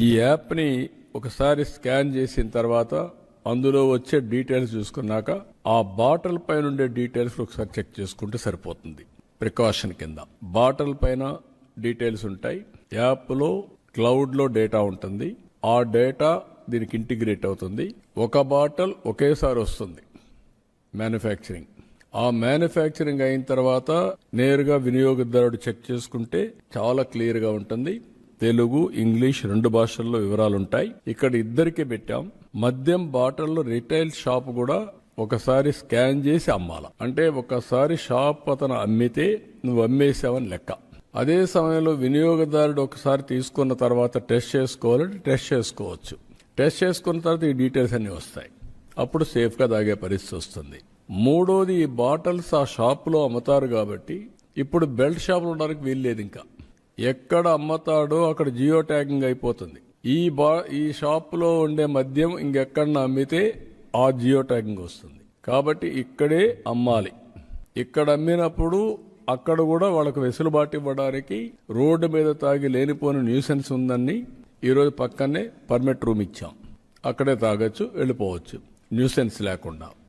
ఈ యాప్ని ఒకసారి స్కాన్ చేసిన తర్వాత అందులో వచ్చే డీటెయిల్స్ చూసుకున్నాక ఆ బాటిల్ పైన ఉండే డీటెయిల్స్ ఒకసారి చెక్ చేసుకుంటే సరిపోతుంది. ప్రికాషన్ కింద బాటిల్ పైన డీటెయిల్స్ ఉంటాయి. యాప్లో క్లౌడ్లో డేటా ఉంటుంది. ఆ డేటా దీనికి ఇంటిగ్రేట్ అవుతుంది. ఒక బాటిల్ ఒకేసారి వస్తుంది మ్యానుఫ్యాక్చరింగ్. ఆ మ్యానుఫ్యాక్చరింగ్ అయిన తర్వాత నేరుగా వినియోగదారుడు చెక్ చేసుకుంటే చాలా క్లియర్గా ఉంటుంది. తెలుగు, ఇంగ్లీష్ 2 భాషల్లో వివరాలుంటాయి. ఇక్కడ ఇద్దరికే పెట్టాం. మద్యం బాటిల్లో రిటైల్ షాప్ కూడా ఒకసారి స్కాన్ చేసి అమ్మాల. అంటే ఒకసారి షాప్ అతను అమ్మితే నువ్వు అమ్మేసావని లెక్క. అదే సమయంలో వినియోగదారుడు ఒకసారి తీసుకున్న తర్వాత టెస్ట్ చేసుకోవాలంటే టెస్ట్ చేసుకోవచ్చు. టెస్ట్ చేసుకున్న తర్వాత ఈ డీటెయిల్స్ అన్ని వస్తాయి. అప్పుడు సేఫ్గా తాగే పరిస్థితి వస్తుంది. మూడోది, ఈ బాటిల్స్ ఆ షాపులో అమ్ముతారు కాబట్టి ఇప్పుడు బెల్ట్ షాపులు ఉండడానికి వీల్లేదు. ఇంకా ఎక్కడ అమ్ముతాడో అక్కడ జియో ట్యాగింగ్ అయిపోతుంది. ఈ షాపులో ఉండే మద్యం ఇంకెక్కడన్నా అమ్మితే ఆ జియో ట్యాగింగ్ వస్తుంది. కాబట్టి ఇక్కడే అమ్మాలి. ఇక్కడ అమ్మినప్పుడు అక్కడ కూడా వాళ్ళకు వెసులుబాటు ఇవ్వడానికి రోడ్డు మీద తాగి లేనిపోని న్యూసెన్స్ ఉందని ఈరోజు పక్కనే పర్మిట్ రూమ్ ఇచ్చాం. అక్కడే తాగొచ్చు, వెళ్ళిపోవచ్చు న్యూసెన్స్ లేకుండా.